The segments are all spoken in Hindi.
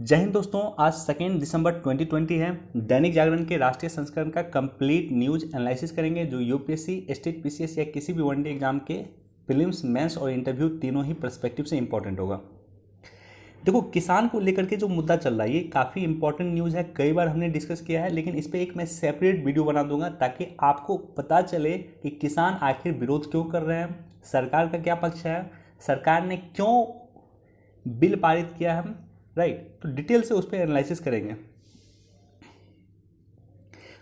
जय हिंद दोस्तों। आज 2 दिसंबर 2020 है। दैनिक जागरण के राष्ट्रीय संस्करण का कंप्लीट न्यूज एनालिसिस करेंगे जो यूपीएससी, स्टेट पीसीएस या किसी भी वनडे एग्जाम के प्रीलिम्स, मेंस और इंटरव्यू तीनों ही पर्सपेक्टिव से इंपॉर्टेंट होगा। देखो, किसान को लेकर के जो मुद्दा चल रहा है ये काफ़ी इंपॉर्टेंट न्यूज़ है। कई बार हमने डिस्कस किया है, लेकिन इस पर एक मैं सेपरेट वीडियो बना दूंगा ताकि आपको पता चले कि किसान आखिर विरोध क्यों कर रहे हैं, सरकार का क्या पक्ष है, सरकार ने क्यों बिल पारित किया है। राइट, तो डिटेल से उस पर एनालिसिस करेंगे।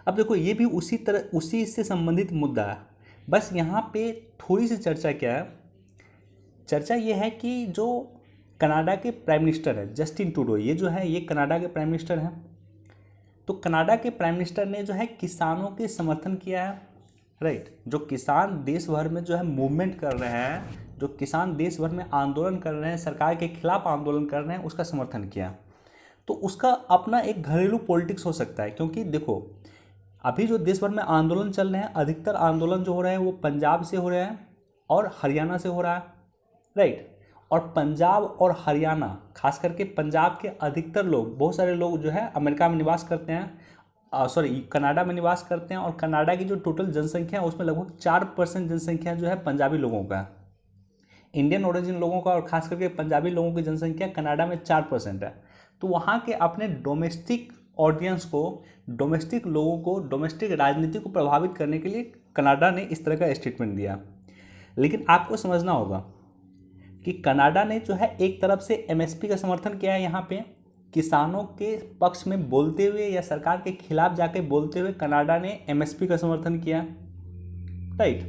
अब देखो, ये भी उसी से संबंधित मुद्दा है। बस यहाँ पे थोड़ी सी चर्चा क्या है, चर्चा ये है कि जो कनाडा के प्राइम मिनिस्टर है जस्टिन ट्रूडो, ये जो है ये कनाडा के प्राइम मिनिस्टर हैं। तो कनाडा के प्राइम मिनिस्टर ने जो है किसानों के समर्थन किया है। राइट, जो किसान देश भर में जो है मूवमेंट कर रहे हैं, जो किसान देश भर में आंदोलन कर रहे हैं, सरकार के खिलाफ आंदोलन कर रहे हैं, उसका समर्थन किया। तो उसका अपना एक घरेलू पॉलिटिक्स हो सकता है, क्योंकि देखो अभी जो देश भर में आंदोलन चल रहे हैं, अधिकतर आंदोलन जो हो रहे हैं वो पंजाब से हो रहे हैं और हरियाणा से हो रहा है। राइट, और पंजाब और हरियाणा, खास करके पंजाब के अधिकतर लोग, बहुत सारे लोग जो है अमेरिका में निवास करते हैं, कनाडा में निवास करते हैं। और कनाडा की जो टोटल जनसंख्या है उसमें लगभग 4% जनसंख्या जो है पंजाबी लोगों का है, इंडियन ओरिजिन लोगों का, और खास करके पंजाबी लोगों की जनसंख्या कनाडा में 4% है। तो वहाँ के अपने डोमेस्टिक ऑडियंस को, डोमेस्टिक लोगों को, डोमेस्टिक राजनीति को प्रभावित करने के लिए कनाडा ने इस तरह का स्टेटमेंट दिया। लेकिन आपको समझना होगा कि कनाडा ने जो है एक तरफ से एमएसपी का समर्थन किया है, यहाँ पे किसानों के पक्ष में बोलते हुए या सरकार के खिलाफ जाके बोलते हुए कनाडा ने एमएसपी का समर्थन किया। राइट,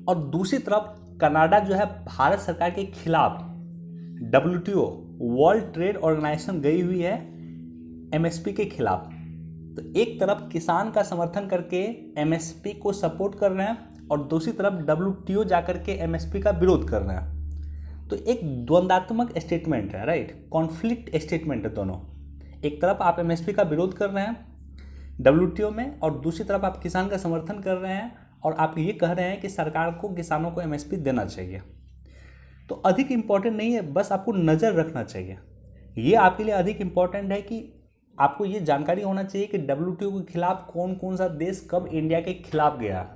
और दूसरी तरफ कनाडा जो है भारत सरकार के खिलाफ WTO, वर्ल्ड ट्रेड ऑर्गेनाइजेशन गई हुई है एमएसपी के खिलाफ। तो एक तरफ किसान का समर्थन करके एमएसपी को सपोर्ट कर रहे हैं और दूसरी तरफ WTO जाकर के एमएसपी का विरोध कर रहे हैं। तो एक द्वंद्वात्मक स्टेटमेंट है। राइट, कॉन्फ्लिक्ट स्टेटमेंट है दोनों। एक तरफ आप एमएसपी का विरोध कर रहे हैं WTO में, और दूसरी तरफ आप किसान का समर्थन कर रहे हैं और आप ये कह रहे हैं कि सरकार को किसानों को एमएसपी देना चाहिए। तो अधिक इम्पॉर्टेंट नहीं है, बस आपको नज़र रखना चाहिए। ये आपके लिए अधिक इम्पॉर्टेंट है कि आपको ये जानकारी होना चाहिए कि WTO के खिलाफ कौन कौन सा देश कब इंडिया के खिलाफ गया।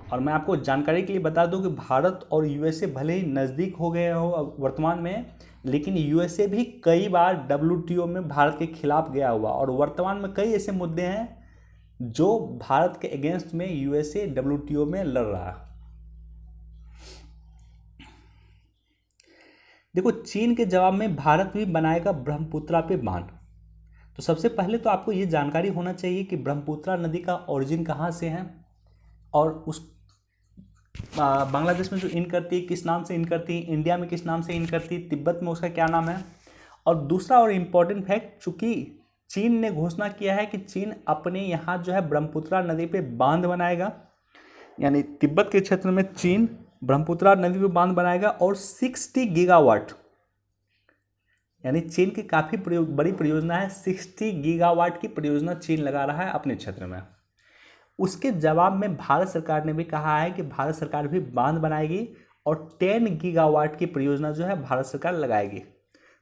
और मैं आपको जानकारी के लिए बता दूं कि भारत और यूएसए भले ही नज़दीक हो गए हो वर्तमान में, लेकिन यूएसए भी कई बार WTO में भारत के खिलाफ गया हुआ, और वर्तमान में कई ऐसे मुद्दे हैं जो भारत के अगेंस्ट में यूएसए WTO में लड़ रहा है। देखो, चीन के जवाब में भारत भी बनाएगा ब्रह्मपुत्रा पे बांध। तो सबसे पहले तो आपको ये जानकारी होना चाहिए कि ब्रह्मपुत्रा नदी का ओरिजिन कहाँ से है, और उस बांग्लादेश में जो इन करती है किस नाम से इन करती है, इंडिया में किस नाम से इन करती है, तिब्बत में उसका क्या नाम है। और दूसरा और इम्पॉर्टेंट फैक्ट, चूंकि चीन ने घोषणा किया है कि चीन अपने यहाँ जो है ब्रह्मपुत्रा नदी पे बांध बनाएगा, यानी तिब्बत के क्षेत्र में चीन ब्रह्मपुत्रा नदी पे बांध बनाएगा, और 60 गीगावाट, यानी चीन की काफ़ी बड़ी परियोजना है, 60 गीगावाट की परियोजना चीन लगा रहा है अपने क्षेत्र में। उसके जवाब में भारत सरकार ने भी कहा है कि भारत सरकार भी बांध बनाएगी और 10 गीगावाट की परियोजना जो है भारत सरकार लगाएगी।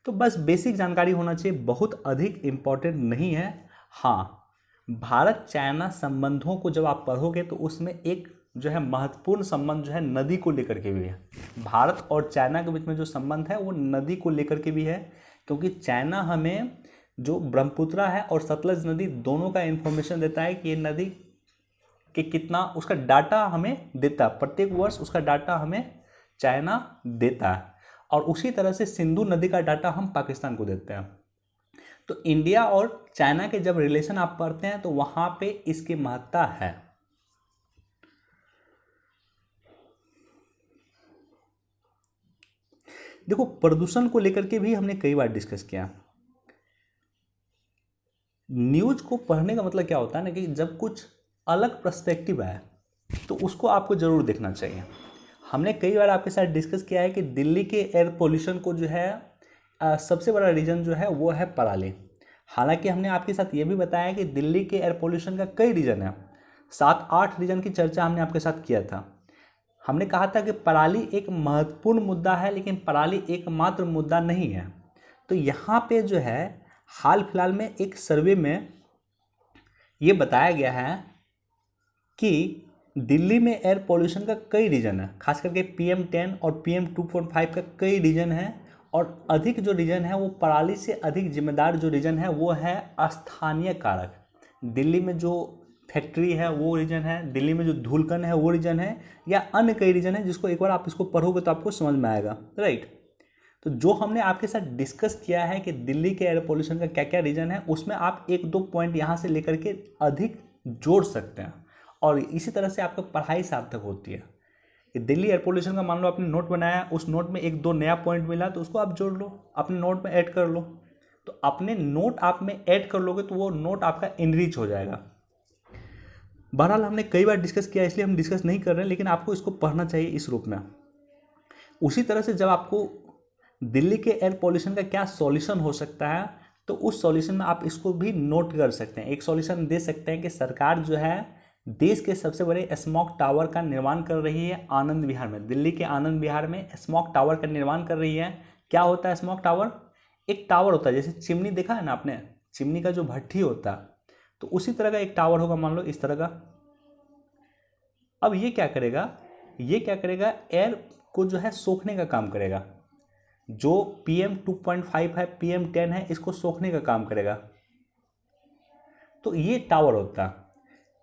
तो बस बेसिक जानकारी होना चाहिए, बहुत अधिक इम्पॉर्टेंट नहीं है। हाँ, भारत चाइना संबंधों को जब आप पढ़ोगे तो उसमें एक जो है महत्वपूर्ण संबंध जो है नदी को लेकर के भी है। भारत और चाइना के बीच में जो संबंध है वो नदी को लेकर के भी है, क्योंकि चाइना हमें जो ब्रह्मपुत्रा है और सतलज नदी दोनों का इन्फॉर्मेशन देता है कि ये नदी कि कितना, उसका डाटा हमें देता है, प्रत्येक वर्ष उसका डाटा हमें चाइना देता है। और उसी तरह से सिंधु नदी का डाटा हम पाकिस्तान को देते हैं। तो इंडिया और चाइना के जब रिलेशन आप पढ़ते हैं तो वहां पे इसकी महत्ता है। देखो, प्रदूषण को लेकर के भी हमने कई बार डिस्कस किया। न्यूज को पढ़ने का मतलब क्या होता है ना, कि जब कुछ अलग पर्सपेक्टिव है तो उसको आपको ज़रूर देखना चाहिए। हमने कई बार आपके साथ डिस्कस किया है कि दिल्ली के एयर पोल्यूशन को जो है सबसे बड़ा रीज़न जो है वो है पराली। हालांकि हमने आपके साथ ये भी बताया कि दिल्ली के एयर पोल्यूशन का कई रीज़न है, 7-8 रीज़न की चर्चा हमने आपके साथ किया था। हमने कहा था कि पराली एक महत्वपूर्ण मुद्दा है, लेकिन पराली एकमात्र मुद्दा नहीं है। तो यहाँ पे जो है हाल फिलहाल में एक सर्वे में ये बताया गया है कि दिल्ली में एयर पोल्यूशन का कई रीजन है, खास करके PM10 और PM2.5 का कई रीजन है। और अधिक जो रीजन है वो पराली से अधिक जिम्मेदार जो रीजन है वो है स्थानीय कारक। दिल्ली में जो फैक्ट्री है वो रीजन है, दिल्ली में जो धूलकण है वो रीजन है, या अन्य कई रीजन है जिसको एक बार आप इसको पढ़ोगे तो आपको समझ में आएगा, राइट। तो जो हमने आपके साथ डिस्कस किया है कि दिल्ली के एयर पोल्यूशन का क्या क्या रीजन है, उसमें आप एक दो पॉइंट यहाँ से लेकर के अधिक जोड़ सकते हैं और इसी तरह से आपका पढ़ाई सार्थक होती है। कि दिल्ली एयर पोल्यूशन का मान लो आपने नोट बनाया, उस नोट में एक दो नया पॉइंट मिला तो उसको आप जोड़ लो, अपने नोट में ऐड कर लो। तो अपने नोट आप में ऐड कर लोगे तो वो नोट आपका इनरीच हो जाएगा। बहरहाल हमने कई बार डिस्कस किया इसलिए हम डिस्कस नहीं कर रहे हैं, लेकिन आपको इसको पढ़ना चाहिए इस रूप में। उसी तरह से जब आपको दिल्ली के एयर पोल्यूशन का क्या सॉल्यूशन हो सकता है तो उस सॉल्यूशन में आप इसको भी नोट कर सकते हैं। एक सॉल्यूशन दे सकते हैं कि सरकार जो है देश के सबसे बड़े स्मॉग टावर का निर्माण कर रही है आनंद विहार में। दिल्ली के आनंद विहार में स्मॉग टावर का निर्माण कर रही है। क्या होता है स्मॉग टावर? एक टावर होता है, जैसे चिमनी देखा है ना आपने, चिमनी का जो भट्ठी होता है, तो उसी तरह का एक टावर होगा, मान लो इस तरह का। अब ये क्या करेगा, ये क्या करेगा, एयर को जो है सोखने का काम करेगा। जो PM2.5 है, PM10 है, इसको सोखने का काम करेगा। तो ये टावर होता है,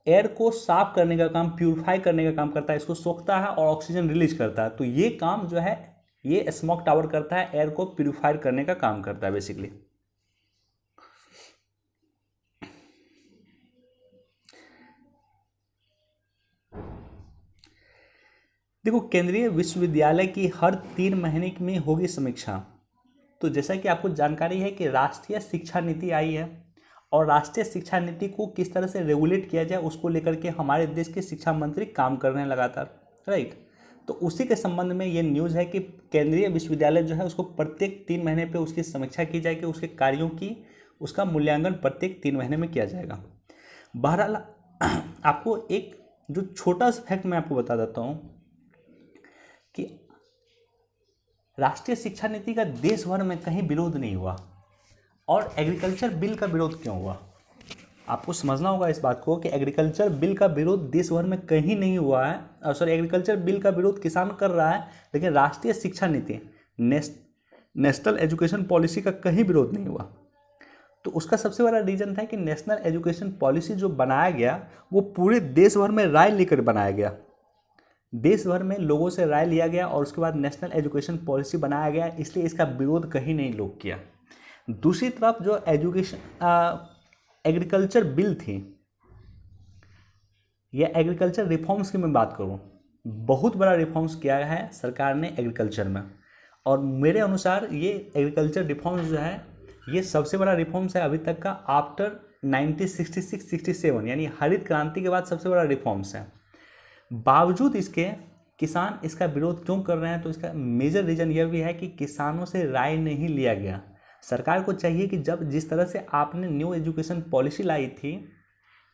एयर को साफ करने का काम, प्यूरिफाई करने का काम करता है, इसको सोखता है और ऑक्सीजन रिलीज करता है। तो ये काम जो है ये स्मॉग टावर करता है, एयर को प्यूरिफाई करने का काम करता है बेसिकली। देखो, केंद्रीय विश्वविद्यालय की हर 3 महीने में होगी समीक्षा। तो जैसा कि आपको जानकारी है कि राष्ट्रीय शिक्षा नीति आई है और राष्ट्रीय शिक्षा नीति को किस तरह से रेगुलेट किया जाए उसको लेकर के हमारे देश के शिक्षा मंत्री काम कर रहे हैं लगातार, राइट। तो उसी के संबंध में ये न्यूज़ है कि केंद्रीय विश्वविद्यालय जो है उसको प्रत्येक 3 महीने पे उसकी समीक्षा की जाएगी, उसके कार्यों की, उसका मूल्यांकन प्रत्येक 3 महीने में किया जाएगा। बहरहाल आपको एक जो छोटा सा फैक्ट मैं आपको बता देता हूँ कि राष्ट्रीय शिक्षा नीति का देश भर में कहीं विरोध नहीं हुआ। और एग्रीकल्चर बिल का विरोध क्यों हुआ? आपको समझना होगा इस बात को कि एग्रीकल्चर बिल का विरोध देश भर में कहीं नहीं हुआ है। सॉरी, एग्रीकल्चर बिल का विरोध किसान कर रहा है, लेकिन राष्ट्रीय शिक्षा नीति, नेशनल एजुकेशन पॉलिसी का कहीं विरोध नहीं हुआ। तो उसका सबसे बड़ा रीजन था कि नेशनल एजुकेशन पॉलिसी जो बनाया गया वो पूरे देश भर में राय लेकर बनाया गया। देश भर में लोगों से राय लिया गया और उसके बाद नेशनल एजुकेशन पॉलिसी बनाया गया, इसलिए इसका विरोध कहीं नहीं लोग किया। दूसरी तरफ जो एग्रीकल्चर बिल थी या एग्रीकल्चर रिफॉर्म्स की मैं बात करूं, बहुत बड़ा रिफॉर्म्स किया है सरकार ने एग्रीकल्चर में। और मेरे अनुसार ये एग्रीकल्चर रिफॉर्म्स जो है ये सबसे बड़ा रिफॉर्म्स है अभी तक का, आफ्टर 1966-67, यानी हरित क्रांति के बाद सबसे बड़ा रिफॉर्म्स है। बावजूद इसके किसान इसका विरोध क्यों कर रहे हैं? तो इसका मेजर रीज़न यह भी है कि किसानों से राय नहीं लिया गया। सरकार को चाहिए कि जब जिस तरह से आपने न्यू एजुकेशन पॉलिसी लाई थी,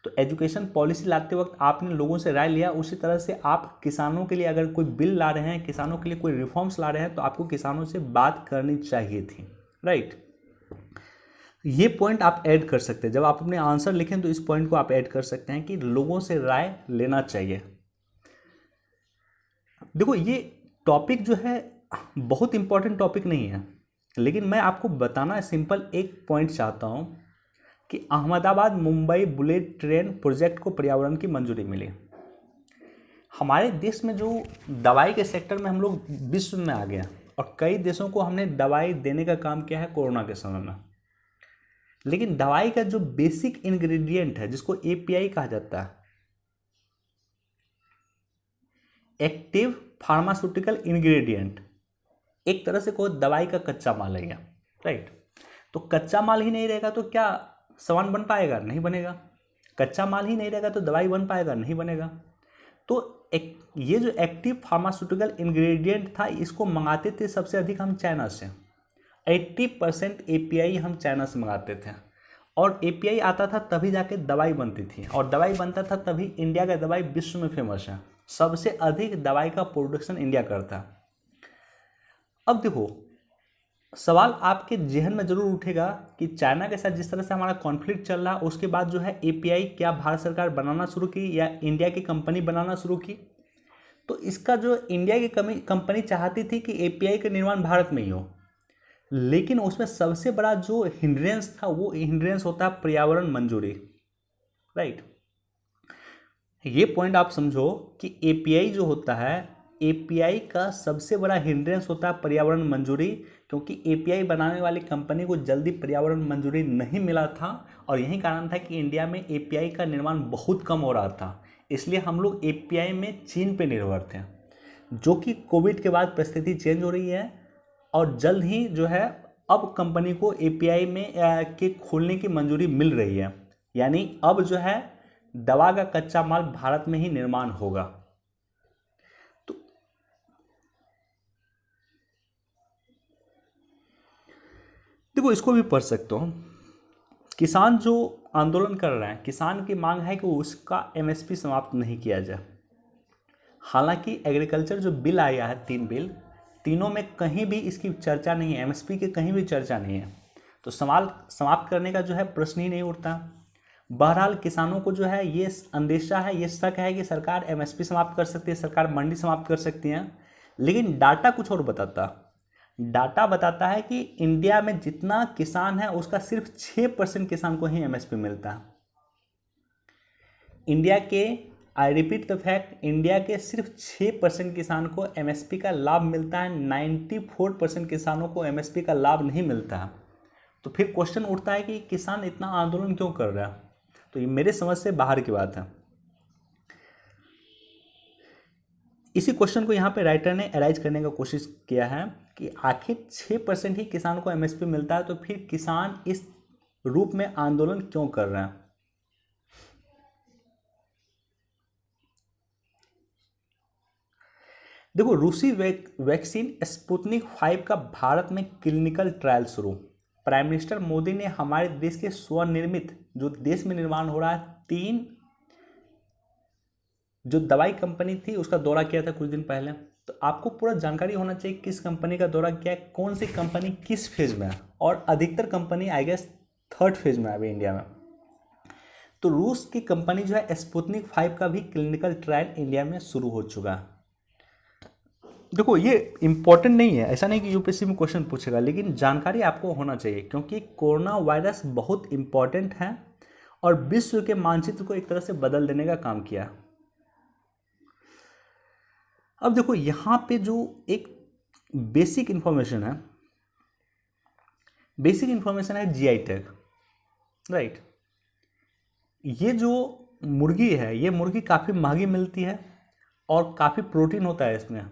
तो एजुकेशन पॉलिसी लाते वक्त आपने लोगों से राय लिया, उसी तरह से आप किसानों के लिए अगर कोई बिल ला रहे हैं, किसानों के लिए कोई रिफॉर्म्स ला रहे हैं, तो आपको किसानों से बात करनी चाहिए थी, राइट। ये पॉइंट आप ऐड कर सकते हैं, जब आप अपने आंसर लिखें तो इस पॉइंट को आप ऐड कर सकते हैं कि लोगों से राय लेना चाहिए। देखो, ये टॉपिक जो है बहुत इंपॉर्टेंट टॉपिक नहीं है, लेकिन मैं आपको बताना सिंपल एक पॉइंट चाहता हूँ कि Ahmedabad Mumbai bullet train project को पर्यावरण की मंजूरी मिली। हमारे देश में जो दवाई के सेक्टर में हम लोग विश्व में आ गए और कई देशों को हमने दवाई देने का काम किया है कोरोना के समय में। लेकिन दवाई का जो बेसिक इंग्रेडिएंट है जिसको API कहा जाता है, एक्टिव फार्मास्यूटिकल इंग्रेडिएंट, एक तरह से कोई दवाई का कच्चा माल है, राइट। तो कच्चा माल ही नहीं रहेगा तो क्या सामान बन पाएगा? नहीं बनेगा। कच्चा माल ही नहीं रहेगा तो दवाई बन पाएगा? नहीं बनेगा। तो ये जो एक्टिव फार्मास्यूटिकल इंग्रेडिएंट था, इसको मंगाते थे सबसे अधिक हम चाइना से। 80% API हम चाइना से मंगाते थे और API आता था तभी जाके दवाई बनती थी, और दवाई बनता था तभी इंडिया का दवाई विश्व में फेमस है। सबसे अधिक दवाई का प्रोडक्शन इंडिया करता है। अब देखो, सवाल आपके जहन में जरूर उठेगा कि चाइना के साथ जिस तरह से हमारा कॉन्फ्लिक्ट चल रहा है उसके बाद जो है एपीआई क्या भारत सरकार बनाना शुरू की या इंडिया की कंपनी बनाना शुरू की। तो इसका जो इंडिया की कंपनी चाहती थी कि एपीआई का निर्माण भारत में ही हो, लेकिन उसमें सबसे बड़ा जो हिंड्रेंस था वो हिंड्रेंस होता है पर्यावरण मंजूरी। राइट, ये पॉइंट आप समझो कि एपीआई जो होता है, एपीआई का सबसे बड़ा हिंड्रेंस होता है पर्यावरण मंजूरी, क्योंकि एपीआई बनाने वाली कंपनी को जल्दी पर्यावरण मंजूरी नहीं मिला था और यही कारण था कि इंडिया में एपीआई का निर्माण बहुत कम हो रहा था। इसलिए हम लोग एपीआई में चीन पे निर्भर थे, जो कि कोविड के बाद परिस्थिति चेंज हो रही है और जल्द ही जो है अब कंपनी को एपीआई में के खोलने की मंजूरी मिल रही है। यानी अब जो है दवा का कच्चा माल भारत में ही निर्माण होगा। तो देखो, इसको भी पढ़ सकते हो। किसान जो आंदोलन कर रहे हैं, किसान की मांग है कि उसका एमएसपी समाप्त नहीं किया जाए। हालांकि एग्रीकल्चर जो बिल आया है, 3 बिल, तीनों में कहीं भी इसकी चर्चा नहीं है, एमएसपी की कहीं भी चर्चा नहीं है। तो सवाल समाप्त करने का जो है प्रश्न ही नहीं उठता। बहरहाल किसानों को जो है ये अंदेशा है, ये शक है कि सरकार एमएसपी समाप्त कर सकती है, सरकार मंडी समाप्त कर सकती है, लेकिन डाटा कुछ और बताता। डाटा बताता है कि इंडिया में जितना किसान है उसका सिर्फ 6% किसान को ही एमएसपी मिलता है। इंडिया के, I repeat the fact, India के सिर्फ 6% किसान को एमएसपी का लाभ मिलता है, 94% किसानों को एमएसपी का लाभ नहीं मिलता है। तो फिर क्वेश्चन उठता है कि किसान इतना आंदोलन क्यों कर रहा है। तो ये मेरे समझ से बाहर की बात है। इसी क्वेश्चन को यहाँ पे राइटर ने अराइज करने का कोशिश किया है कि आखिर 6% ही किसान को एमएसपी मिलता है, तो फिर किसान इस रूप में आंदोलन क्यों कर रहे हैं। देखो, रूसी वैक्सीन स्पुतनिक 5 का भारत में क्लिनिकल ट्रायल शुरू। प्राइम मिनिस्टर मोदी ने हमारे देश के स्वनिर्मित, जो देश में निर्माण हो रहा है, 3 जो दवाई कंपनी थी उसका दौरा किया था कुछ दिन पहले। तो आपको पूरा जानकारी होना चाहिए किस कंपनी का दौरा किया है, कौन सी कंपनी किस फेज में है, और अधिकतर company I guess 3rd phase में है अभी इंडिया में। तो रूस की कंपनी जो है स्पुतनिक 5 का भी क्लिनिकल ट्रायल इंडिया में शुरू हो चुका है। देखो, ये इंपॉर्टेंट नहीं है, ऐसा नहीं कि यूपीएससी में क्वेश्चन पूछेगा, लेकिन जानकारी आपको होना चाहिए क्योंकि कोरोना वायरस बहुत इंपॉर्टेंट है और विश्व के मानचित्र को एक तरह से बदल देने का काम किया। अब देखो, यहाँ पे जो एक बेसिक इंफॉर्मेशन है जीआई टैग। राइट, ये जो मुर्गी है, ये मुर्गी काफ़ी महंगी मिलती है और काफ़ी प्रोटीन होता है इसमें।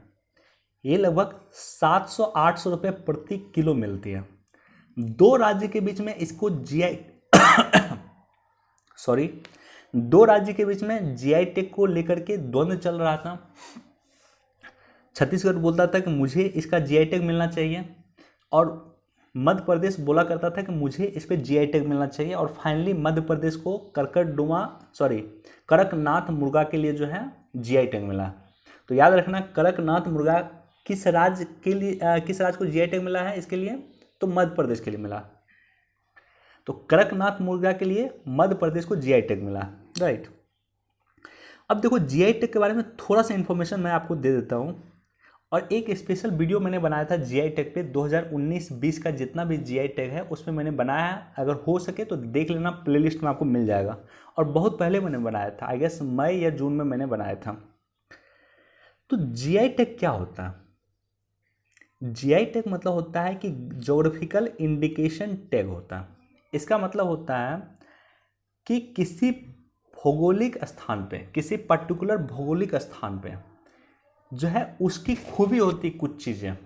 ये लगभग 700-800 रुपये प्रति किलो मिलती है। 2 राज्य के बीच में इसको जीआई सॉरी 2 राज्य के बीच में जीआई टैग को लेकर के द्वंद्व चल रहा था। छत्तीसगढ़ बोलता था कि मुझे इसका जीआई टैग मिलना चाहिए और मध्य प्रदेश बोला करता था कि मुझे इस पर जीआई टैग मिलना चाहिए, और फाइनली मध्य प्रदेश को कड़कनाथ मुर्गा के लिए जो है जीआई टैग मिला। तो याद रखना, कड़कनाथ मुर्गा किस राज्य को जीआई टैग मिला है इसके लिए, तो मध्य प्रदेश के लिए मिला। तो कड़कनाथ मुर्गा के लिए मध्य प्रदेश को जीआई टैग मिला। राइट, अब देखो जीआई टैग के बारे में थोड़ा सा इंफॉर्मेशन मैं आपको दे देता हूँ, और एक स्पेशल वीडियो मैंने बनाया था जीआई टैग पे। 2019-20 का जितना भी जीआई टैग है उसमें मैंने बनाया है, अगर हो सके तो देख लेना, प्लेलिस्ट में आपको मिल जाएगा। और बहुत पहले मैंने बनाया था, आई गेस मई या जून में मैंने बनाया था। तो जीआई टैग क्या होता है? जीआई टैग मतलब होता है कि ज्योग्राफिकल इंडिकेशन टैग होता है। इसका मतलब होता है कि किसी भौगोलिक स्थान पे, किसी पर्टिकुलर भौगोलिक स्थान पे जो है उसकी खूबी होती, कुछ चीज़ें,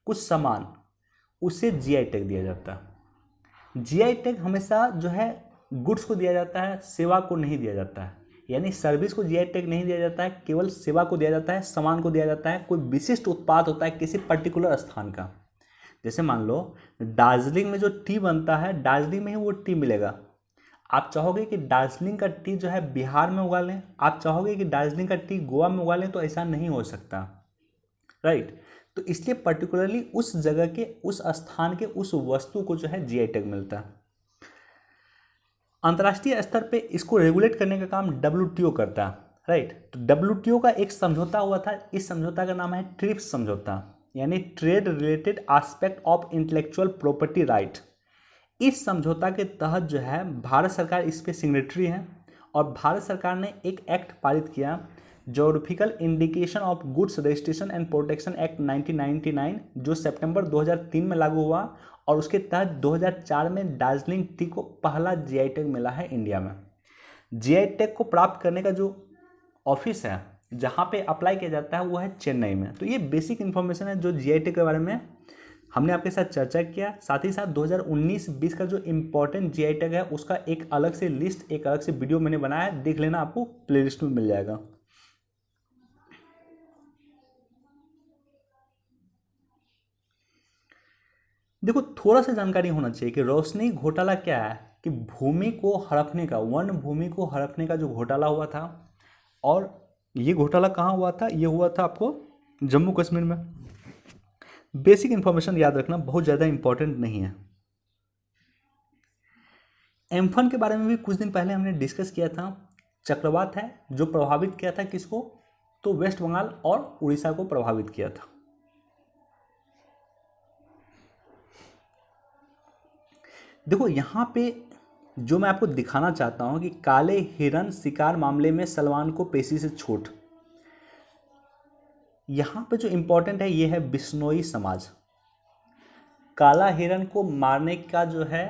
कुछ सामान, उसे जीआई टैग दिया जाता है। जीआई टैग हमेशा जो है गुड्स को दिया जाता है, सेवा को नहीं दिया जाता है। यानी सर्विस को जीआई टैग नहीं दिया जाता है, केवल सेवा को दिया जाता है, सामान को दिया जाता है। कोई विशिष्ट उत्पाद होता है किसी पर्टिकुलर स्थान का। जैसे मान लो दार्जिलिंग में जो टी बनता है, दार्जिलिंग में ही वो टी मिलेगा। आप चाहोगे कि दार्जिलिंग का टी जो है बिहार में उगा लें, आप चाहोगे कि दार्जिलिंग का टी गोवा में उगा लें, तो ऐसा नहीं हो सकता। राइट, तो इसलिए पर्टिकुलरली उस जगह के, उस स्थान के, उस वस्तु को जो है जीआई टैग मिलता है। अंतर्राष्ट्रीय स्तर पे इसको रेगुलेट करने का काम डब्ल्यूटीओ करता है, राइट। तो डब्ल्यूटीओ का एक समझौता हुआ था, इस समझौता का नाम है ट्रिप्स समझौता, यानी trade related aspect of intellectual property right. इस समझौता के तहत जो है भारत सरकार इस पे सिग्नेटरी है, और भारत सरकार ने एक एक्ट पारित किया, geographical indication of goods registration and protection act 1999, जो सितंबर 2003 में लागू हुआ, और उसके तहत 2004 में दार्जिलिंग टी को पहला जीआई टैग मिला है इंडिया में। जीआई टैग को प्राप्त करने का जो ऑफिस है जहाँ पे अप्लाई किया जाता है वो है चेन्नई में। तो ये बेसिक इन्फॉर्मेशन है जो जीआई टैग के बारे में हमने आपके साथ चर्चा किया। साथ ही साथ 2019-20 का जो इम्पोर्टेंट जीआई टैग है उसका एक अलग से लिस्ट, एक अलग से वीडियो मैंने बनाया है, देख लेना, आपको प्लेलिस्ट में मिल जाएगा। देखो, थोड़ा सा जानकारी होना चाहिए कि रोशनी घोटाला क्या है, कि भूमि को हड़पने का, वन भूमि को हड़पने का जो घोटाला हुआ था, और ये घोटाला कहाँ हुआ था, ये हुआ था आपको जम्मू कश्मीर में। बेसिक इन्फॉर्मेशन याद रखना, बहुत ज़्यादा इंपॉर्टेंट नहीं है। एम्फन के बारे में भी कुछ दिन पहले हमने डिस्कस किया था। चक्रवात है जो प्रभावित किया था किसको, तो वेस्ट बंगाल और उड़ीसा को प्रभावित किया था। देखो यहाँ पे जो मैं आपको दिखाना चाहता हूँ कि काले हिरन शिकार मामले में सलमान को पेशी से छूट। यहाँ पे जो इम्पोर्टेंट है ये है बिश्नोई समाज। काला हिरन को मारने का जो है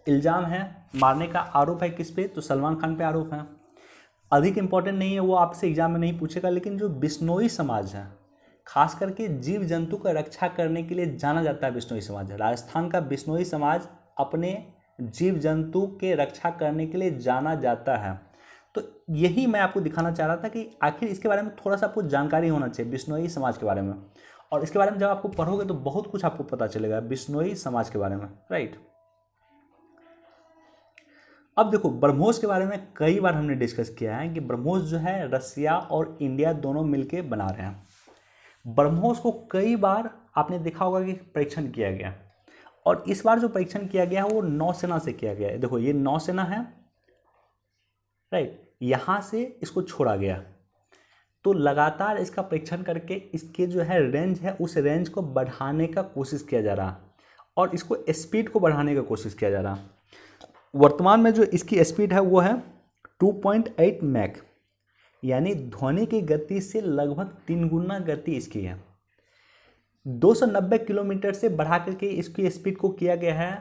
इल्ज़ाम है, मारने का आरोप है किस पे, तो सलमान खान पे आरोप है। अधिक इम्पोर्टेंट नहीं है, वो आपसे एग्जाम में नहीं पूछेगा, लेकिन जो बिश्नोई समाज है, खास करके जीव जंतु का रक्षा करने के लिए जाना जाता है बिश्नोई समाज। राजस्थान का बिश्नोई समाज अपने जीव जंतु के रक्षा करने के लिए जाना जाता है। तो यही मैं आपको दिखाना चाह रहा था कि आखिर इसके बारे में थोड़ा सा आपको जानकारी होना चाहिए बिश्नोई समाज के बारे में, और इसके बारे में जब आपको पढ़ोगे तो बहुत कुछ आपको पता चलेगा बिश्नोई समाज के बारे में, राइट। अब देखो, ब्रह्मोस के बारे में कई बार हमने डिस्कस किया है कि ब्रह्मोस जो है रसिया और इंडिया दोनों मिलके बना रहे हैं। ब्रह्मोस को कई बार आपने देखा होगा कि परीक्षण किया गया, और इस बार जो परीक्षण किया गया है वो नौसेना से किया गया है। देखो ये नौसेना है, राइट, यहाँ से इसको छोड़ा गया, तो लगातार इसका परीक्षण करके इसके जो है रेंज है उस रेंज को बढ़ाने का कोशिश किया जा रहा, और इसको स्पीड को बढ़ाने का कोशिश किया जा रहा। वर्तमान में जो इसकी स्पीड है वो है 2.8 मैक, यानी ध्वनि की गति से लगभग 3 गुना गति इसकी है। 290 किलोमीटर से बढ़ा करके इसकी स्पीड को किया गया है,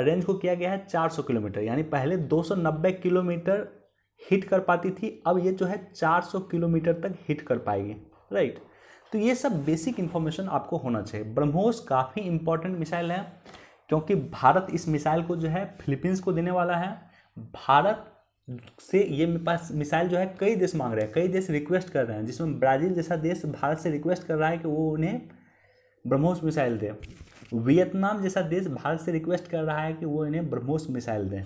रेंज को किया गया है 400 किलोमीटर, यानी पहले 290 किलोमीटर हिट कर पाती थी, अब ये जो है 400 किलोमीटर तक हिट कर पाएगी, राइट। तो ये सब बेसिक इन्फॉर्मेशन आपको होना चाहिए। ब्रह्मोस काफ़ी इंपॉर्टेंट मिसाइल है, क्योंकि भारत इस मिसाइल को जो है फिलीपींस को देने वाला है। भारत से ये पास मिसाइल जो है कई देश मांग रहे हैं, कई देश रिक्वेस्ट कर रहे हैं, जिसमें ब्राज़ील जैसा देश भारत से रिक्वेस्ट कर रहा है कि वो उन्हें ब्रह्मोस मिसाइल दे। वियतनाम जैसा देश भारत से रिक्वेस्ट कर रहा है कि वो इन्हें ब्रह्मोस मिसाइल दें।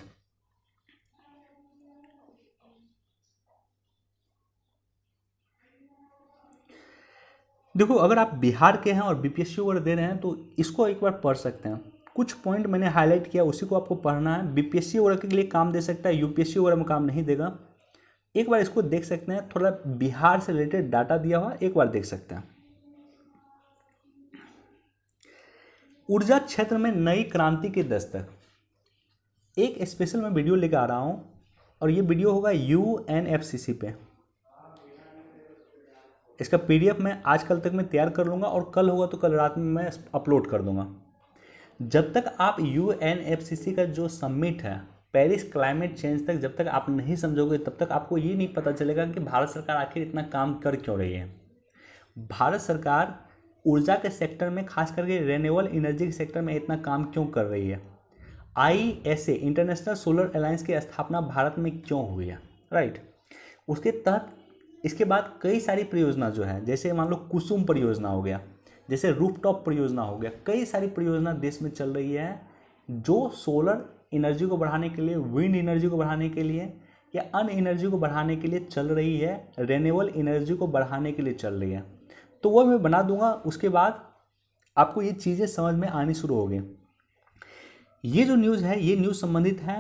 देखो, अगर आप बिहार के हैं और बीपीएससी वगैरह दे रहे हैं तो इसको एक बार पढ़ सकते हैं। कुछ पॉइंट मैंने हाईलाइट किया, उसी को आपको पढ़ना है। बीपीएससी वगैरह के लिए काम दे सकता है, यूपीएससी वगैरह में काम नहीं देगा। एक बार इसको देख सकते हैं, थोड़ा बिहार से रिलेटेड डाटा दिया हुआ, एक बार देख सकते हैं। ऊर्जा क्षेत्र में नई क्रांति की दस्तक, एक स्पेशल मैं वीडियो लेकर आ रहा हूँ, और ये वीडियो होगा यूएनएफसीसी पे। इसका पीडीएफ मैं आज कल तक मैं तैयार कर लूँगा, और कल होगा तो कल रात में मैं अपलोड कर दूँगा। जब तक आप यूएनएफसीसी का जो समिट है पेरिस क्लाइमेट चेंज तक जब तक आप नहीं समझोगे, तब तक आपको ये नहीं पता चलेगा कि भारत सरकार आखिर इतना काम कर क्यों रही है। भारत सरकार ऊर्जा के सेक्टर में, खास करके रिन्यूएबल एनर्जी के सेक्टर में इतना काम क्यों कर रही है। आईएसए इंटरनेशनल सोलर अलायंस की स्थापना भारत में क्यों हुई है, राइट। उसके तहत इसके बाद कई सारी परियोजना जो है, जैसे मान लो कुसुम परियोजना हो गया, जैसे रूफटॉप परियोजना हो गया, कई सारी परियोजना देश में चल रही है जो सोलर एनर्जी को बढ़ाने के लिए, विंड एनर्जी को बढ़ाने के लिए, या अन्य एनर्जी को बढ़ाने के लिए चल रही है, रिन्यूएबल एनर्जी को बढ़ाने के लिए चल रही है। तो वो मैं बना दूंगा, उसके बाद आपको ये चीज़ें समझ में आनी शुरू होगी। ये जो न्यूज़ है, ये न्यूज़ संबंधित है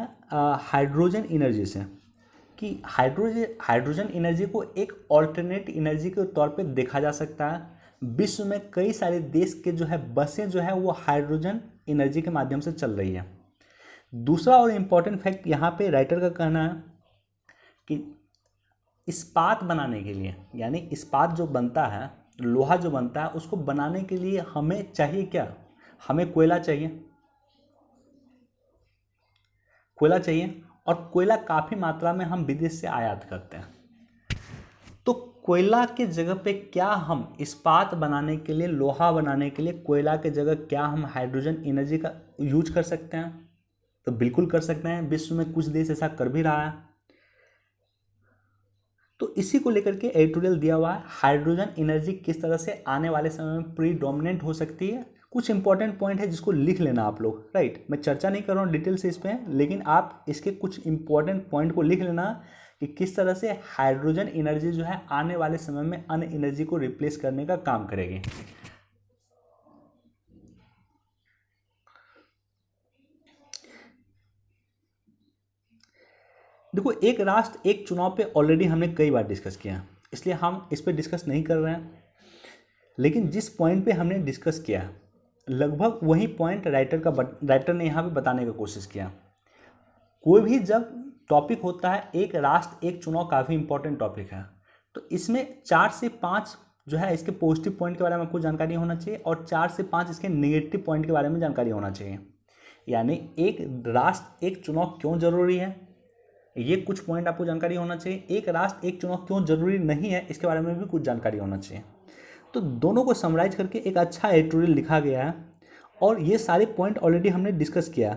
हाइड्रोजन एनर्जी से, कि हाइड्रोजन एनर्जी को एक ऑल्टरनेट एनर्जी के तौर पे देखा जा सकता है। विश्व में कई सारे देश के जो है बसें जो है वो हाइड्रोजन एनर्जी के माध्यम से चल रही है। दूसरा और इम्पॉर्टेंट फैक्ट यहाँ पे राइटर का कहना है कि इस्पात बनाने के लिए, यानी इस्पात जो बनता है, लोहा जो बनता है, उसको बनाने के लिए हमें चाहिए क्या? हमें कोयला चाहिए, कोयला चाहिए, और कोयला काफ़ी मात्रा में हम विदेश से आयात करते हैं। तो कोयला के जगह पे क्या हम इस्पात बनाने के लिए, लोहा बनाने के लिए कोयला के जगह क्या हम हाइड्रोजन एनर्जी का यूज कर सकते हैं? तो बिल्कुल कर सकते हैं। विश्व में कुछ देश ऐसा कर भी रहा है। तो इसी को लेकर के एडिटोरियल दिया हुआ है, हाइड्रोजन एनर्जी किस तरह से आने वाले समय में प्रीडोमिनेंट हो सकती है। कुछ इंपॉर्टेंट पॉइंट है जिसको लिख लेना आप लोग, राइट। मैं चर्चा नहीं कर रहा हूँ डिटेल से इस पर, लेकिन आप इसके कुछ इंपॉर्टेंट पॉइंट को लिख लेना कि किस तरह से हाइड्रोजन एनर्जी जो है आने वाले समय में अन्य एनर्जी को रिप्लेस करने का काम करेगी। देखो, एक राष्ट्र एक चुनाव पे ऑलरेडी हमने कई बार डिस्कस किया है, इसलिए हम इस पर डिस्कस नहीं कर रहे हैं। लेकिन जिस पॉइंट पे हमने डिस्कस किया, लगभग वही पॉइंट राइटर ने यहाँ पे बताने की कोशिश किया। कोई भी जब टॉपिक होता है, एक राष्ट्र एक चुनाव काफ़ी इंपॉर्टेंट टॉपिक है, तो इसमें 4 से 5 जो है इसके पॉजिटिव पॉइंट के बारे में आपको जानकारी होना चाहिए, और 4 से 5 इसके नेगेटिव पॉइंट के बारे में जानकारी होना चाहिए। यानी एक राष्ट्र एक चुनाव क्यों जरूरी है, ये कुछ पॉइंट आपको जानकारी होना चाहिए। एक राष्ट्र एक चुनाव क्यों जरूरी नहीं है, इसके बारे में भी कुछ जानकारी होना चाहिए। तो दोनों को समराइज करके एक अच्छा एडिटोरियल लिखा गया है, और ये सारे पॉइंट ऑलरेडी हमने डिस्कस किया।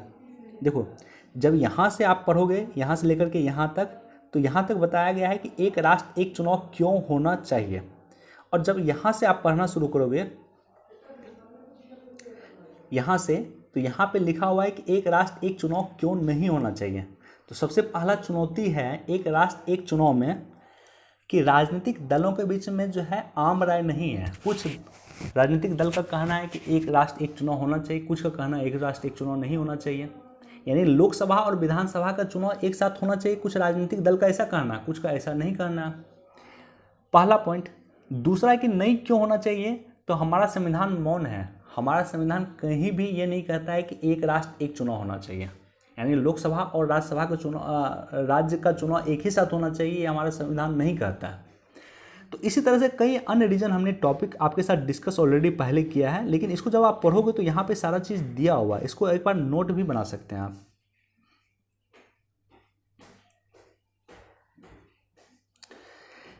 देखो, जब यहाँ से आप पढ़ोगे, यहाँ से लेकर के यहाँ तक, तो यहाँ तक बताया गया है कि एक राष्ट्र एक चुनाव क्यों होना चाहिए। और जब यहाँ से आप पढ़ना शुरू करोगे, यहाँ से, तो यहाँ पे लिखा हुआ है कि एक राष्ट्र एक चुनाव क्यों नहीं होना चाहिए। तो सबसे पहला चुनौती है एक राष्ट्र एक चुनाव में, कि राजनीतिक दलों के बीच में जो है आम राय नहीं है। कुछ राजनीतिक दल का कहना है कि एक राष्ट्र एक चुनाव होना चाहिए, कुछ का कहना है एक राष्ट्र एक चुनाव नहीं होना चाहिए। यानी लोकसभा और विधानसभा का चुनाव एक साथ होना चाहिए, कुछ राजनीतिक दल का ऐसा कहना, कुछ का ऐसा नहीं कहना। पहला पॉइंट। दूसरा कि नहीं क्यों होना चाहिए, तो हमारा संविधान मौन है। हमारा संविधान कहीं भी ये नहीं कहता है कि एक राष्ट्र एक चुनाव होना चाहिए, यानी लोकसभा और राज्यसभा का चुनाव, राज्य का चुनाव एक ही साथ होना चाहिए, ये हमारा संविधान नहीं कहता है। तो इसी तरह से कई अन्य रीजन हमने टॉपिक आपके साथ डिस्कस ऑलरेडी पहले किया है, लेकिन इसको जब आप पढ़ोगे तो यहाँ पे सारा चीज़ दिया हुआ है, इसको एक बार नोट भी बना सकते हैं आप।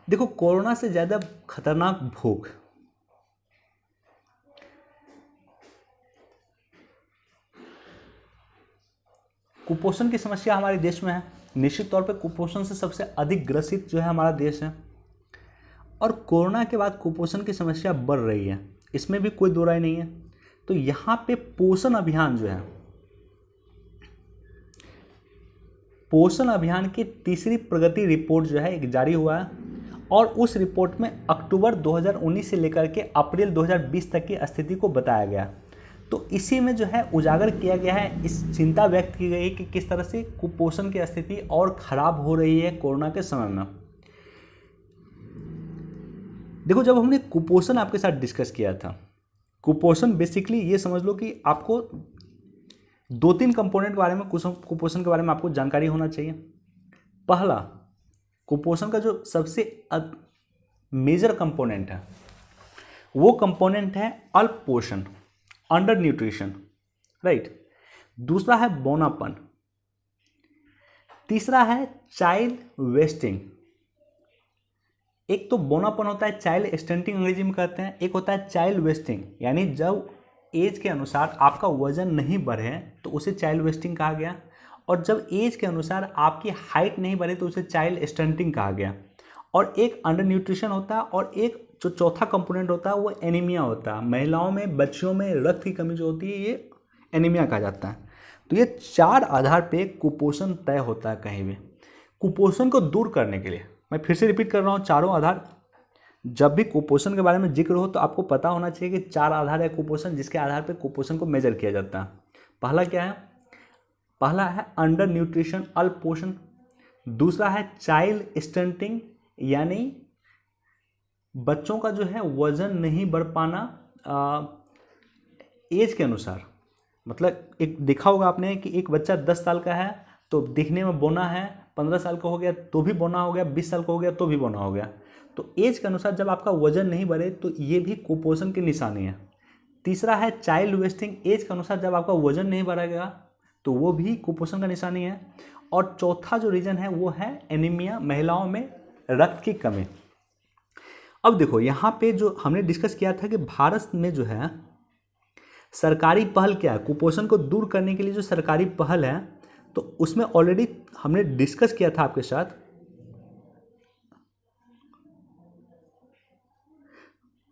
देखो, कोरोना से ज़्यादा खतरनाक भूख, कुपोषण की समस्या हमारे देश में है। निश्चित तौर पे कुपोषण से सबसे अधिक ग्रसित जो है हमारा देश है, और कोरोना के बाद कुपोषण की समस्या बढ़ रही है, इसमें भी कोई दो राय नहीं है। तो यहाँ पे पोषण अभियान जो है, पोषण अभियान की तीसरी प्रगति रिपोर्ट जो है एक जारी हुआ है, और उस रिपोर्ट में अक्टूबर 2019 से लेकर के अप्रैल 2020 तक की स्थिति को बताया गया। तो इसी में जो है उजागर किया गया है, इस चिंता व्यक्त की गई कि किस तरह से कुपोषण की स्थिति और खराब हो रही है कोरोना के समय में। देखो, जब हमने कुपोषण आपके साथ डिस्कस किया था, कुपोषण बेसिकली ये समझ लो कि आपको 2-3 कंपोनेंट के बारे में, कुपोषण के बारे में आपको जानकारी होना चाहिए। पहला, कुपोषण का जो सबसे मेजर कंपोनेंट है, वो कंपोनेंट है अल्प पोषण, अंडर न्यूट्रिशन, राइट। दूसरा है बौनापन। तीसरा है चाइल्ड वेस्टिंग। एक तो बौनापन होता है, चाइल्ड स्टंटिंग अंग्रेजी में कहते हैं, एक होता है चाइल्ड वेस्टिंग, यानी जब एज के अनुसार आपका वजन नहीं बढ़े तो उसे चाइल्ड वेस्टिंग कहा गया, और जब एज के अनुसार आपकी हाइट नहीं बढ़े तो उसे चाइल्ड स्टंटिंग कहा गया। और एक अंडर न्यूट्रिशन होता है, और एक जो चौथा कंपोनेंट होता है वो एनीमिया होता है। महिलाओं में, बच्चियों में रक्त की कमी जो होती है, ये एनीमिया कहा जाता है। तो ये 4 आधार पे कुपोषण तय होता है कहीं भी। कुपोषण को दूर करने के लिए, मैं फिर से रिपीट कर रहा हूँ, चारों आधार जब भी कुपोषण के बारे में जिक्र हो तो आपको पता होना चाहिए कि 4 आधार है कुपोषण, जिसके आधार पर कुपोषण को मेजर किया जाता है। पहला क्या है? पहला है अंडर न्यूट्रिशन, अल्प पोषण। दूसरा है चाइल्ड स्टंटिंग, यानी बच्चों का जो है वजन नहीं बढ़ पाना एज के अनुसार। मतलब एक देखा होगा आपने कि एक बच्चा 10 साल का है तो दिखने में बौना है, 15 साल का हो गया तो भी बौना हो गया, 20 साल का हो गया तो भी बौना हो गया। तो एज के अनुसार जब आपका वजन नहीं बढ़े तो ये भी कुपोषण की निशानी है। तीसरा है चाइल्ड वेस्टिंग, एज के अनुसार जब आपका वजन नहीं बढ़ेगा तो वो भी कुपोषण का निशानी है। और चौथा जो रीजन है वो है एनीमिया, महिलाओं में रक्त की कमी। अब देखो यहाँ पे जो हमने डिस्कस किया था कि भारत में जो है सरकारी पहल क्या है कुपोषण को दूर करने के लिए, जो सरकारी पहल है तो उसमें ऑलरेडी हमने डिस्कस किया था आपके साथ।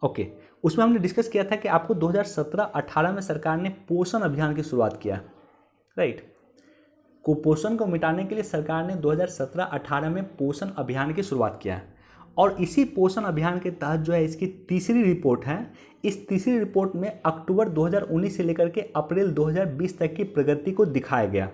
ओके, उसमें हमने डिस्कस किया था कि आपको 2017-18 में सरकार ने पोषण अभियान की शुरुआत किया, राइट। कुपोषण को मिटाने के लिए सरकार ने 2017-18 में पोषण अभियान की शुरुआत किया है। और इसी पोषण अभियान के तहत जो है इसकी तीसरी रिपोर्ट है। इस तीसरी रिपोर्ट में अक्टूबर 2019 से लेकर के अप्रैल 2020 तक की प्रगति को दिखाया गया।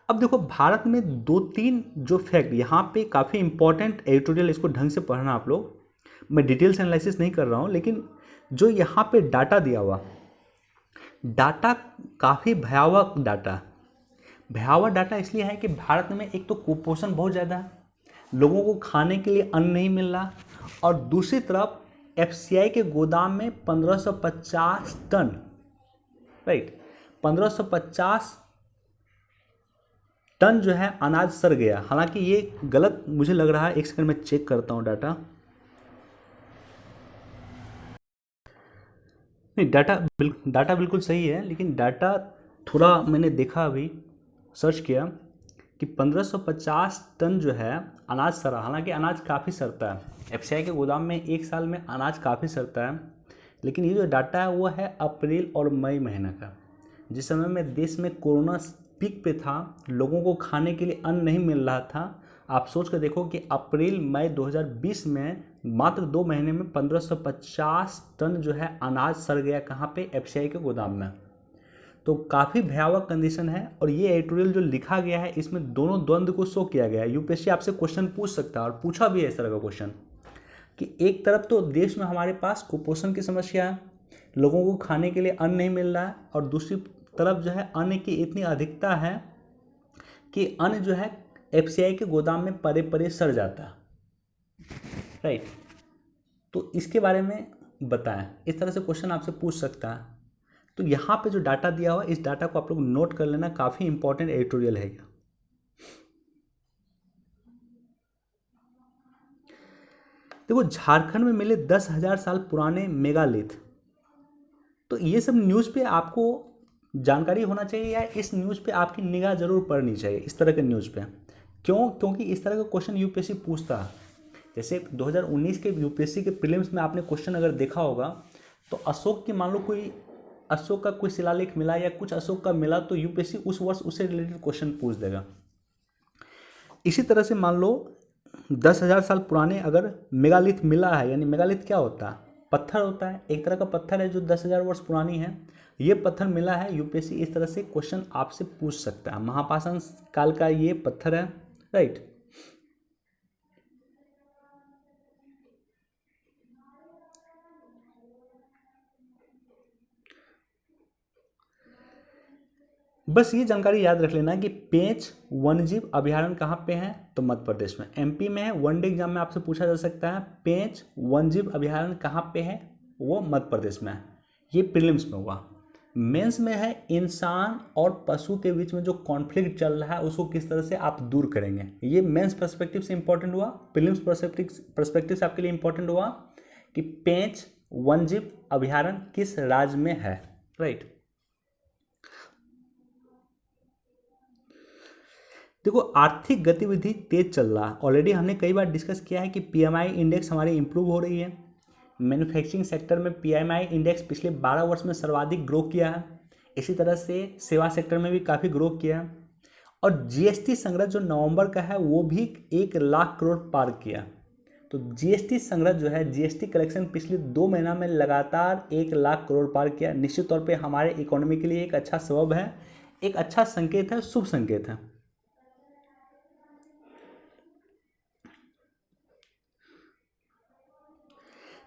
अब देखो भारत में 2-3 जो फैक्ट यहाँ पे काफ़ी इंपॉर्टेंट एडिटोरियल, इसको ढंग से पढ़ना आप लोग। मैं डिटेल्स एनालिसिस नहीं कर रहा हूँ, लेकिन जो यहाँ पे डाटा दिया हुआ डाटा काफ़ी भयावह डाटा इसलिए है कि भारत में एक तो कुपोषण बहुत ज़्यादा है, लोगों को खाने के लिए अन्न नहीं मिल रहा, और दूसरी तरफ एफसीआई के गोदाम में 1550 टन, राइट, 1550 टन जो है अनाज सड़ गया। हालांकि ये गलत मुझे लग रहा है, एक सेकंड में चेक करता हूँ डाटा। नहीं, डाटा बिल्कुल सही है, लेकिन डाटा थोड़ा मैंने देखा, अभी सर्च किया कि 1550 टन जो है अनाज सड़ा। हालांकि अनाज काफ़ी सड़ता है, एफसीआई के गोदाम में एक साल में अनाज काफ़ी सड़ता है, लेकिन ये जो डाटा है वो है अप्रैल और मई महीने का, जिस समय में देश में कोरोना पीक पे था, लोगों को खाने के लिए अन्न नहीं मिल रहा था। आप सोच कर देखो कि अप्रैल मई 2020 में मात्र 2 महीने में 1550 टन जो है अनाज सड़ गया। कहाँ पे? एफसीआई के गोदाम में। तो काफ़ी भयावह कंडीशन है। और ये एडिटोरियल जो लिखा गया है इसमें दोनों द्वंद्व को शो किया गया है। यूपीएससी आपसे क्वेश्चन पूछ सकता है, और पूछा भी है इस तरह का क्वेश्चन, कि एक तरफ तो देश में हमारे पास कुपोषण की समस्या है, लोगों को खाने के लिए अन्न नहीं मिल रहा है, और दूसरी तरफ जो है अन्न की इतनी अधिकता है कि अन्न जो है एफसीआई के गोदाम में परे परे सड़ जाता है, राइट। तो इसके बारे में बताएं, इस तरह से क्वेश्चन आपसे पूछ सकता है। तो यहाँ पे जो डाटा दिया हुआ है, इस डाटा को आप लोग नोट कर लेना, काफ़ी इंपॉर्टेंट एडिटोरियल है। देखो झारखंड में मिले 10,000 साल पुराने मेगालिथ। तो ये सब न्यूज़ पे आपको जानकारी होना चाहिए, या इस न्यूज़ पे आपकी निगाह जरूर पड़नी चाहिए, इस तरह के न्यूज़ पे। क्यों? क्योंकि इस तरह का क्वेश्चन यूपीएससी पूछता है। जैसे 2019 के यूपीएससी के प्रीलिम्स में आपने क्वेश्चन अगर देखा होगा, तो अशोक की मान लो कोई अशोक का कोई शिलालेख मिला या कुछ अशोक का मिला, तो यूपीएससी उस वर्ष उससे रिलेटेड क्वेश्चन पूछ देगा। इसी तरह से मान लो 10,000 साल पुराने अगर मेगालिथ मिला है, यानी मेगालिथ क्या होता है? पत्थर होता है, एक तरह का पत्थर है जो 10,000 वर्ष पुरानी है। ये पत्थर मिला है, यूपीएससी इस तरह से क्वेश्चन आपसे पूछ सकता है। महापाषाण काल का ये पत्थर है, राइट। बस ये जानकारी याद रख लेना कि पेंच वन्यजीव अभयारण्य कहाँ पे है, तो मध्य प्रदेश में, एमपी में है। वनडे एग्जाम में आपसे पूछा जा सकता है पेंच वन्यजीव अभयारण्य कहाँ पे है, वो मध्य प्रदेश में है। ये प्रीलिम्स में हुआ। मेंस में है इंसान और पशु के बीच में जो कॉन्फ्लिक्ट चल रहा है उसको किस तरह से आप दूर करेंगे। ये मेंस पर्सपेक्टिव से इंपॉर्टेंट हुआ। प्रीलिम्स पर्सपेक्टिव से आपके लिए इंपॉर्टेंट हुआ कि पेंच वन्यजीव अभयारण्य किस राज्य में है, राइट। देखो आर्थिक गतिविधि तेज चल रहा है, ऑलरेडी हमने कई बार डिस्कस किया है कि पीएमआई इंडेक्स हमारी इंप्रूव हो रही है। मैन्युफैक्चरिंग सेक्टर में पीएमआई इंडेक्स पिछले 12 वर्ष में सर्वाधिक ग्रो किया है। इसी तरह से सेवा सेक्टर में भी काफ़ी ग्रो किया है। और जीएसटी संग्रह जो नवंबर का है वो भी 1 लाख करोड़ पार किया। तो जीएसटी संग्रह जो है, जीएसटी कलेक्शन पिछले 2 महीना में लगातार 1 लाख करोड़ पार किया। निश्चित तौर पे हमारे इकोनॉमी के लिए एक अच्छा सबब है, एक अच्छा संकेत है, शुभ संकेत है।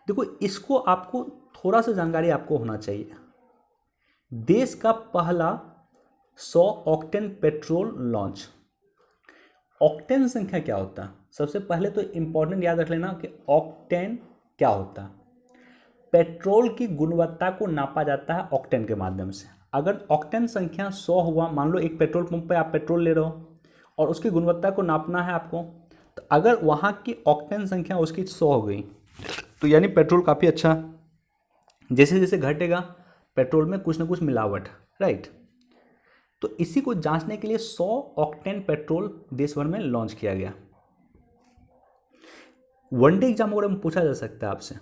देखो, इसको आपको थोड़ा सा जानकारी आपको होना चाहिए। देश का पहला 100 ऑक्टेन पेट्रोल लॉन्च। ऑक्टेन संख्या क्या होता है? सबसे पहले तो इंपॉर्टेंट याद रख लेना कि ऑक्टेन क्या होता है। पेट्रोल की गुणवत्ता को नापा जाता है ऑक्टेन के माध्यम से। अगर ऑक्टेन संख्या 100 हुआ, मान लो एक पेट्रोल पंप पे आप पेट्रोल ले रहे हो और उसकी गुणवत्ता को नापना है आपको, तो अगर वहाँ की ऑक्टेन संख्या उसकी 100 हो गई तो यानी पेट्रोल काफ़ी अच्छा। जैसे जैसे घटेगा पेट्रोल में कुछ ना कुछ मिलावट, राइट। तो इसी को जांचने के लिए 100 ऑक्टेन पेट्रोल देश भर में लॉन्च किया गया। वनडे एग्जाम वगैरह में पूछा जा सकता है आपसे।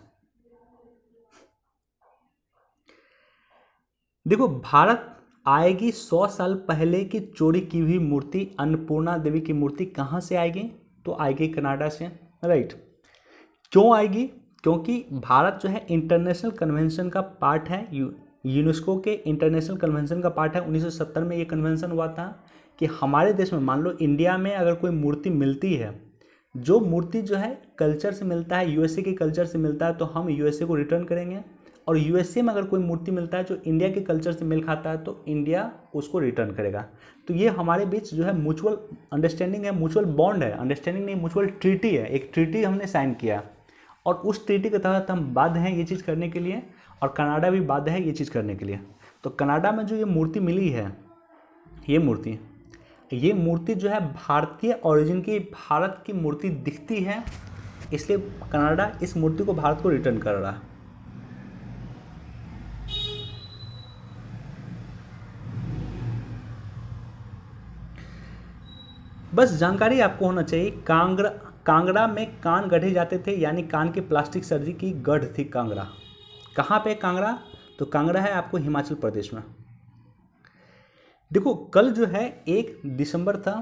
देखो, भारत आएगी 100 साल पहले की चोरी की हुई मूर्ति अन्नपूर्णा देवी की मूर्ति कहाँ से आएगी? तो आएगी कनाडा से, राइट। क्यों आएगी? क्योंकि भारत जो है इंटरनेशनल कन्वेंशन का पार्ट है, यूनेस्को के इंटरनेशनल कन्वेंशन का पार्ट है। 1970 में ये कन्वेंशन हुआ था कि हमारे देश में, मान लो इंडिया में अगर कोई मूर्ति मिलती है, जो मूर्ति जो है कल्चर से मिलता है, यूएसए के कल्चर से मिलता है, तो हम यूएसए को रिटर्न करेंगे। और यूएसए में अगर कोई मूर्ति मिलता है जो इंडिया के कल्चर से मेल खाता है, तो इंडिया उसको रिटर्न करेगा। तो ये हमारे बीच जो है म्यूचुअल अंडरस्टैंडिंग है, म्यूचुअल बॉन्ड है, अंडरस्टैंडिंग नहीं, म्यूचुअल ट्रीटी है। एक ट्रीटी हमने साइन किया और उस ट्रीटी के तहत हम बाध्य हैं ये चीज़ करने के लिए, और कनाडा भी बाध्य है ये चीज़ करने के लिए। तो कनाडा में जो ये मूर्ति मिली है, ये मूर्ति जो है भारतीय ओरिजिन की, भारत की मूर्ति दिखती है, इसलिए कनाडा इस मूर्ति को भारत को रिटर्न कर रहा है। बस जानकारी आपको होना चाहिए। कांगड़ा में कान गढ़े जाते थे, यानी कान की प्लास्टिक सर्जरी की गढ़ थी कांगड़ा। कहाँ पे कांगड़ा? तो कांगड़ा है आपको हिमाचल प्रदेश में। देखो, कल जो है 1 दिसंबर था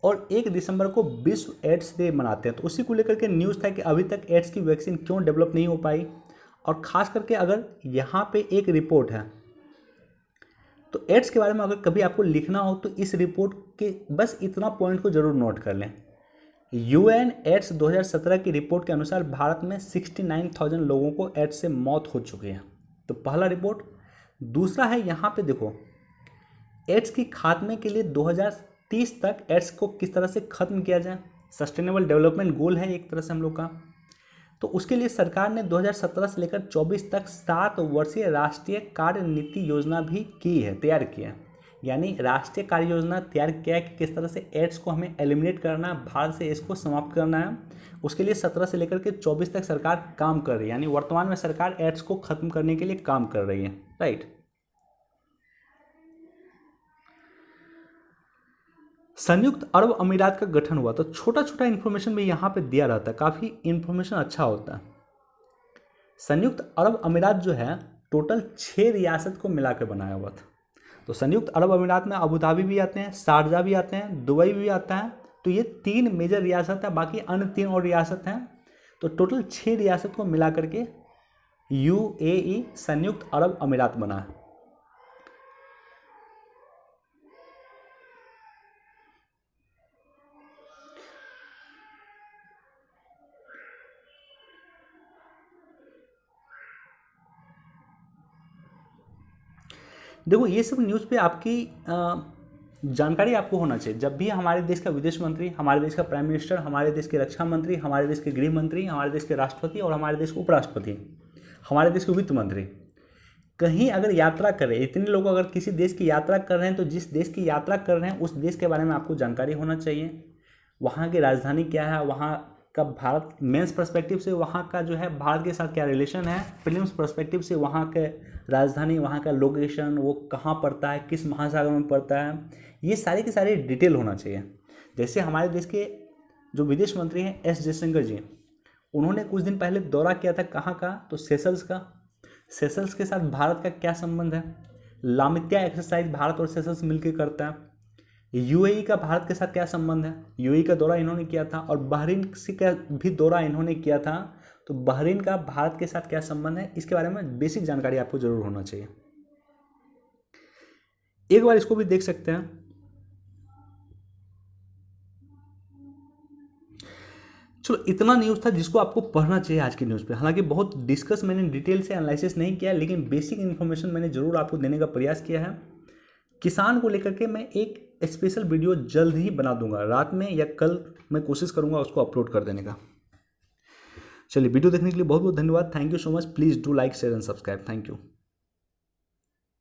और 1 दिसंबर को विश्व एड्स डे मनाते हैं। तो उसी को लेकर के न्यूज़ था कि अभी तक एड्स की वैक्सीन क्यों डेवलप नहीं हो पाई। और ख़ास करके अगर यहाँ पे एक रिपोर्ट है, तो एड्स के बारे में अगर कभी आपको लिखना हो तो इस रिपोर्ट के बस इतना पॉइंट को जरूर नोट कर लें। यूएन एड्स 2017 की रिपोर्ट के अनुसार भारत में 69,000 लोगों को एड्स से मौत हो चुकी है। तो पहला रिपोर्ट। दूसरा है यहाँ पे देखो, एड्स की खात्मे के लिए 2030 तक एड्स को किस तरह से ख़त्म किया जाए, सस्टेनेबल डेवलपमेंट गोल है एक तरह से हम लोग का। तो उसके लिए सरकार ने 2017 से लेकर 24 तक 7 वर्षीय राष्ट्रीय कार्य नीति योजना भी की है, तैयार की है। यानी राष्ट्रीय कार्य योजना तैयार किया है कि किस तरह से एड्स को हमें एलिमिनेट करना है, भारत से इसको समाप्त करना है। उसके लिए 17 से लेकर के 24 तक सरकार काम कर रही है, यानी वर्तमान में सरकार एड्स को ख़त्म करने के लिए काम कर रही है, राइट। संयुक्त अरब अमीरात का गठन हुआ। तो छोटा छोटा इन्फॉर्मेशन भी यहाँ पे दिया रहता है, काफ़ी इन्फॉर्मेशन अच्छा होता है। संयुक्त अरब अमीरात जो है टोटल 6 रियासत को मिला के बनाया हुआ था। तो संयुक्त अरब अमीरात में अबू धाबी भी आते हैं, शारजा भी आते हैं, दुबई भी आता है। तो ये 3 मेजर रियासत है, बाकी अन्य 3 और रियासत हैं। तो टोटल 6 रियासत को मिला करके यूएई संयुक्त अरब अमीरात बना है। देखो, ये सब न्यूज़ पे आपकी जानकारी आपको होना चाहिए। जब भी हमारे देश का विदेश मंत्री, हमारे देश का प्राइम मिनिस्टर, हमारे देश के रक्षा मंत्री, हमारे देश के गृह मंत्री, हमारे देश के राष्ट्रपति और हमारे देश के उपराष्ट्रपति, हमारे देश के वित्त मंत्री कहीं अगर यात्रा कर रहे हैं, इतने लोग अगर किसी देश की यात्रा कर रहे हैं, तो जिस देश की यात्रा कर रहे हैं उस देश के बारे में आपको जानकारी होना चाहिए। वहाँ की राजधानी क्या है, वहाँ का भारत मेंस पर्सपेक्टिव से वहाँ का जो है भारत के साथ क्या रिलेशन है, प्रीलिम्स पर्सपेक्टिव से वहाँ के राजधानी, वहाँ का लोकेशन, वो कहाँ पड़ता है, किस महासागर में पड़ता है, ये सारी की सारी डिटेल होना चाहिए। जैसे हमारे देश के जो विदेश मंत्री हैं एस जयशंकर जी, उन्होंने कुछ दिन पहले दौरा किया था, कहाँ का? तो सेशल्स का। सेशल्स के साथ भारत का क्या संबंध है? लामित्या एक्सरसाइज भारत और सेशल्स मिलकर करता है। यूएई का भारत के साथ क्या संबंध है, यूएई का दौरा इन्होंने किया था, और बहरीन से का भी दौरा इन्होंने किया था, तो बहरीन का भारत के साथ क्या संबंध है, इसके बारे में बेसिक जानकारी आपको जरूर होना चाहिए। एक बार इसको भी देख सकते हैं। चलो, इतना न्यूज़ था जिसको आपको पढ़ना चाहिए आज की न्यूज़ पे। हालांकि बहुत डिस्कस मैंने डिटेल से एनालिसिस नहीं किया, लेकिन बेसिक इन्फॉर्मेशन मैंने ज़रूर आपको देने का प्रयास किया है। किसान को लेकर के मैं एक स्पेशल वीडियो जल्द ही बना दूंगा, रात में या कल मैं कोशिश करूंगा उसको अपलोड कर देने का। चलिए, वीडियो देखने के लिए बहुत बहुत धन्यवाद। Thank you so much. Please do like, share and subscribe. Thank you.